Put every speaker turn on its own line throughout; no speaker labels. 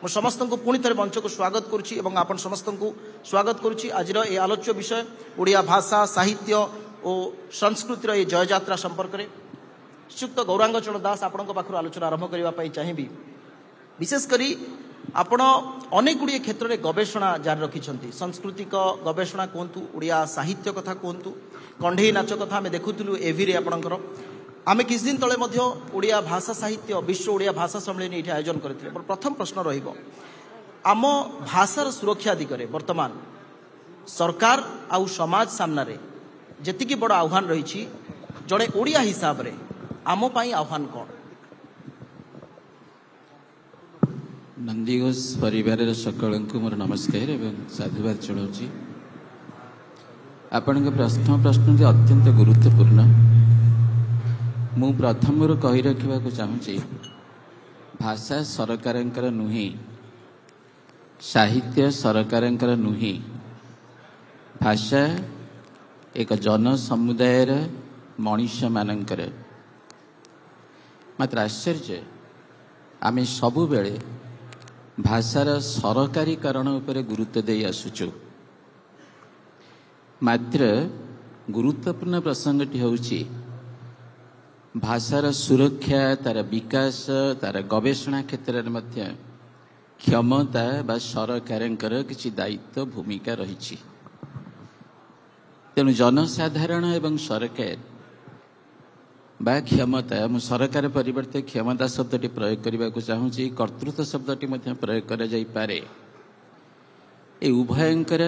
मु समस्त को पुणी थे मंच को स्वागत करुच्ची और आपण समस्त को स्वागत करुच्ची आज ये आलोच्य विषय ओडिया भाषा साहित्य और संस्कृतिर ये जययात्रा संपर्क में श्रीयुक्त गौरांग चरण दास आपण पाखर आलोचना आरंभ करने चाहिए। विशेषकर आपण अनेक गुड़िए क्षेत्र में गवेषणा जारी रखिंट सांस्कृतिक गवेषणा कहतु ओडिया साहित्य कथा कहतु कंढे नाच कथा आम देखुलु एवि आपणकर आम किछ दिन तले ओडिया भाषा साहित्य विश्व ओडिया भाषा सम्मेलन ये आयोजन करते। प्रथम प्रश्न रम भाषार सुरक्षा दिगरे वर्तमान सरकार आउ समाज सामने जी बड़ आह्वान रही जड़े ओडिया हिसाब रे आम पाई आह्वान कौन?
नंदीघोष परिवार सकल को मोर नमस्कार एवं साधुवाद चढ़ाऊँगी। आपण प्रश्न अत्यंत गुरुत्वपूर्ण। मु प्रथम कही रखा चाहूँगी भाषा सरकार नुहे, साहित्य सरकार नुहे, भाषा एक जन समुदायर मनीष मानकर। मात्र आश्चर्य आम सबु बेले भाषार सरकारीकरण उपर गुरुत्व दे आसुचु। मात्र गुरुत्वपूर्ण प्रसंगटी होउची भाषार सुरक्षा, तार विकास, तार गवेषणा क्षेत्र में मध्य क्षमता बा सरकारंकर किछि दायित्व भूमिका रही। तेणु जनसाधारण एवं सरकार बा क्षमता, मु सरकार परिवर्ते क्षमता शब्दटी प्रयोग करने को चाहूँगी, कर्तृत्व शब्दटी प्रयोग कर जाई पारे। ए उभयंकर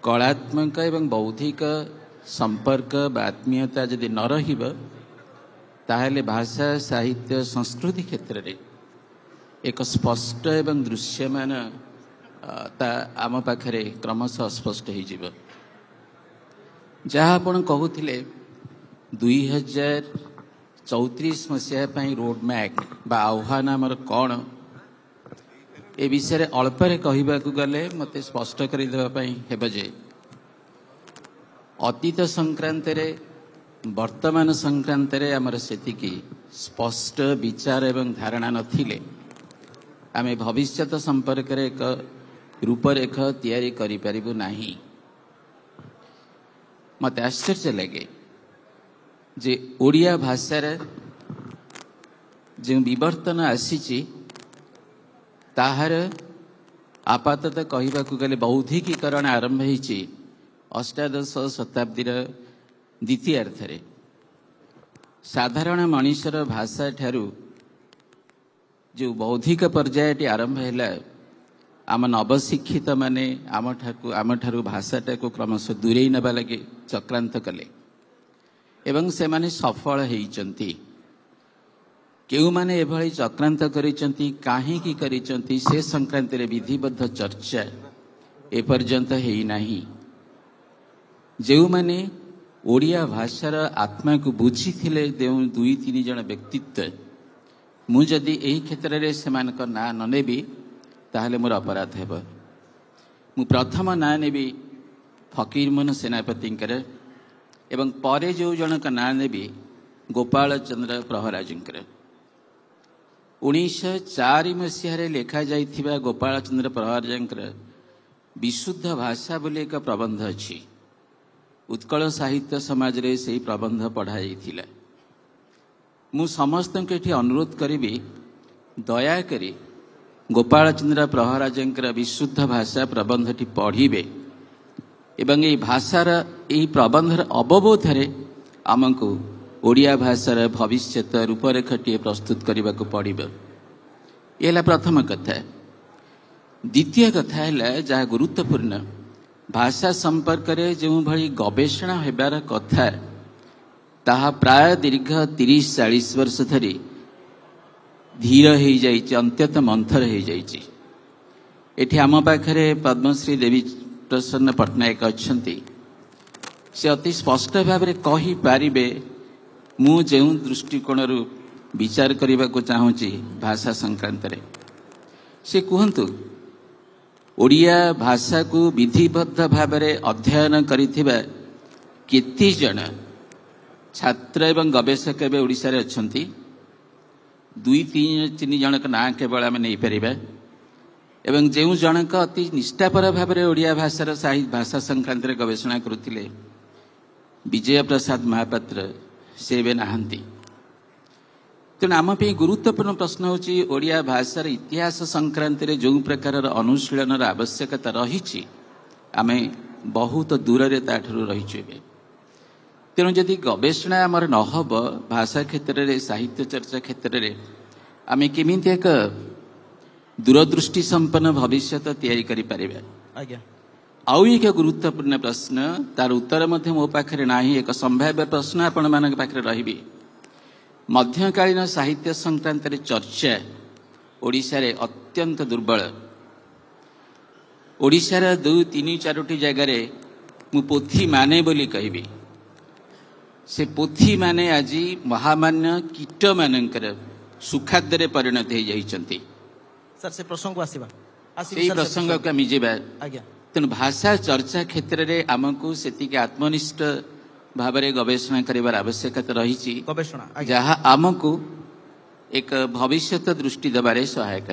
कलात्मक एवं बौद्धिक संपर्क बा आत्मीयता यदि न रहिब ताहले भाषा साहित्य संस्कृति क्षेत्र में एक स्पष्ट एवं दृश्यमान आम पाखरे क्रमशः स्पष्ट हो जहाँ आपण कहूथिले 2034 मसीहा रोड मैप बा आह्वान आमर कौन ए विषय अल्परे कहवा गले मते स्पष्ट करदे अतीत संक्रांत वर्तमान संक्रांत आमर सेतिकी स्पष्ट विचार एवं धारणा नथिले आमे भविष्यत संपर्क एक रूपरेख तैयारी करि परिबु नाही। मते आश्चर्य लगे जे ओडिया भाषार जो विवर्तन आसी ताहार आपाततः कहवा गले बौद्धिकीकरण आरंभ होती अष्टादश शताब्दीर द्वितीयार्धरे। साधारण मनुष्यर भाषा ठारू जो बौद्धिक पर्यायटी आरंभ है आम नवशिक्षित माने आम ठारू भाषाटा को क्रमशः दूरे नबा लगे चक्रांत कले एवं से माने सफल होइचंती। केउ माने एभली चक्रांत करिचंती, काहेकि करिचंती से संक्रांति रे विधिबद्ध चर्चा एपर्यंत हेई नाही। जेउ माने ओडिया भाषार आत्मा को बुझी थिले देउ दुई तीन जन व्यक्तित्व मु जदि एही क्षेत्र रे सेमानक ना न नेबी ताहले मोर अपराध हेब। मु प्रथम ना नेबी फकीरमोहन सेनापतिंकर एवं परे जो जनक ना नेबी गोपाल चंद्र प्रहराजंकर। 1904 मसीह लेखा जाइथिबा गोपाल चंद्र प्रहराजंकर विशुद्ध भाषा बोली एक प्रबंध अच्छी। उत्कल साहित्य समाज रे से प्रबंध पढ़ा जाइथिला। मु समस्त को एठी अनुरोध करिबी दया करी गोपाल चंद्र प्रहराजंकर विशुद्ध भाषा प्रबंधटी पढ़िबे एवं ये भाषार यही प्रबंधर अवबोधरे आमको ओडिया भाषार भविष्यत रूपरेखटी प्रस्तुत करने को पड़ो। ये प्रथम कथा। द्वितीय कथा है जहाँ गुरुत्वपूर्ण भाषा संपर्क में जो भली गवेषणा होबार कथा ताहा प्राय दीर्घ 30-40 वर्ष धरी धीर हो जाइए, अंत्यत मंथर हो जाइए। एठी आम पाखरे पद्मश्री देवी प्रसन्न पट्टनायक अच्छंती से अति स्पष्ट भाव में कही पारिबे मु जो दृष्टिकोण विचार करने को चाहूँगी भाषा संक्रांत रे से कहतु ओडिया भाषा को विधिबद्ध भाव में अध्ययन करिथिबा केते जन छात्र एवं गवेषक एवं ओडिशा रे अछंती ଦୁଇ ତିନି ଜଣଙ୍କ ନାଁ କେବଳ ଆମେ ନେଇପାରିବା ଏବଂ ଯେଉଁ ଜଣକ ଅତି ନିଷ୍ଠାପର ଭାବରେ ଓଡ଼ିଆ ଭାଷାର ଭାଷା ସଂକ୍ରାନ୍ତରେ ଗବେଷଣା କରୁଥିଲେ ବିଜୟ ପ୍ରସାଦ ମହାପାତ୍ର, ସେ ଏବେ ନାହାନ୍ତି। ତେଣୁ ଆମ ପାଇଁ ଗୁରୁତ୍ୱପୂର୍ଣ୍ଣ ପ୍ରଶ୍ନ ହେଉଛି ଓଡ଼ିଆ ଭାଷାର ଇତିହାସ ସଂକ୍ରାନ୍ତରେ ଯେଉଁ ପ୍ରକାରର ଅନୁଶୀଳନର ଆବଶ୍ୟକତା ରହିଛି ଆମେ ବହୁତ ଦୂରରେ ତାଠାରୁ ରହିଛୁ ଏବେ। ତେଣୁ ଯଦି ଗବେଷଣା ଆମର ନ ହେବ ଭାଷା କ୍ଷେତ୍ରରେ, ସାହିତ୍ୟ ଚର୍ଚ୍ଚା କ୍ଷେତ୍ରରେ ଆମେ କେମିତି ଏକ ଦୂରଦୃଷ୍ଟି ସମ୍ପନ୍ନ ଭବିଷ୍ୟତ ତିଆରି କରିପାରିବା?
ଆଜ୍ଞା।
ଆଉ ଏକ ଗୁରୁତ୍ୱପୂର୍ଣ୍ଣ ପ୍ରଶ୍ନ, ତାର ଉତ୍ତର ମଧ୍ୟ ମୋ ପାଖରେ ନାହିଁ, ଏକ ସମ୍ଭାବ୍ୟ ପ୍ରଶ୍ନ ଆପଣମାନଙ୍କ ପାଖରେ ରହିବି। ମଧ୍ୟକାଳୀନ ସାହିତ୍ୟ ସଂକ୍ରାନ୍ତରେ ଚର୍ଚ୍ଚା ଓଡ଼ିଶାରେ ଅତ୍ୟନ୍ତ ଦୁର୍ବଳ। ଓଡ଼ିଶାର 2-3-4ଟି ଜାଗାରେ ମୁଁ ପୋଥି ମାନେ ବୋଲି କହିବି। ସେ ପୋଥି ମାନେ ଆଜି ମହାମାନ୍ୟ କୀଟମାନଙ୍କର ସୁଖାଦ୍ୟରେ ପରିଣତ ହୋଇଯାଇଛନ୍ତି।
ସାର୍ ସେ ପ୍ରସଙ୍ଗକୁ ଆସିବା,
ସେଇ ପ୍ରସଙ୍ଗକୁ ଆମେ ଯିବା।
ଆଜ୍ଞା।
ତେଣୁ ଭାଷା ଚର୍ଚ୍ଚା କ୍ଷେତ୍ରରେ ଆମକୁ ସେତିକି ଆତ୍ମନିଷ୍ଠ ଭାବରେ ଗବେଷଣା କରିବାର ଆବଶ୍ୟକତା ରହିଛି,
ଗବେଷଣା
ଯାହା ଆମକୁ ଏକ ଭବିଷ୍ୟତ ଦୃଷ୍ଟି ଦେବାରେ ସହାୟକ ହେବ।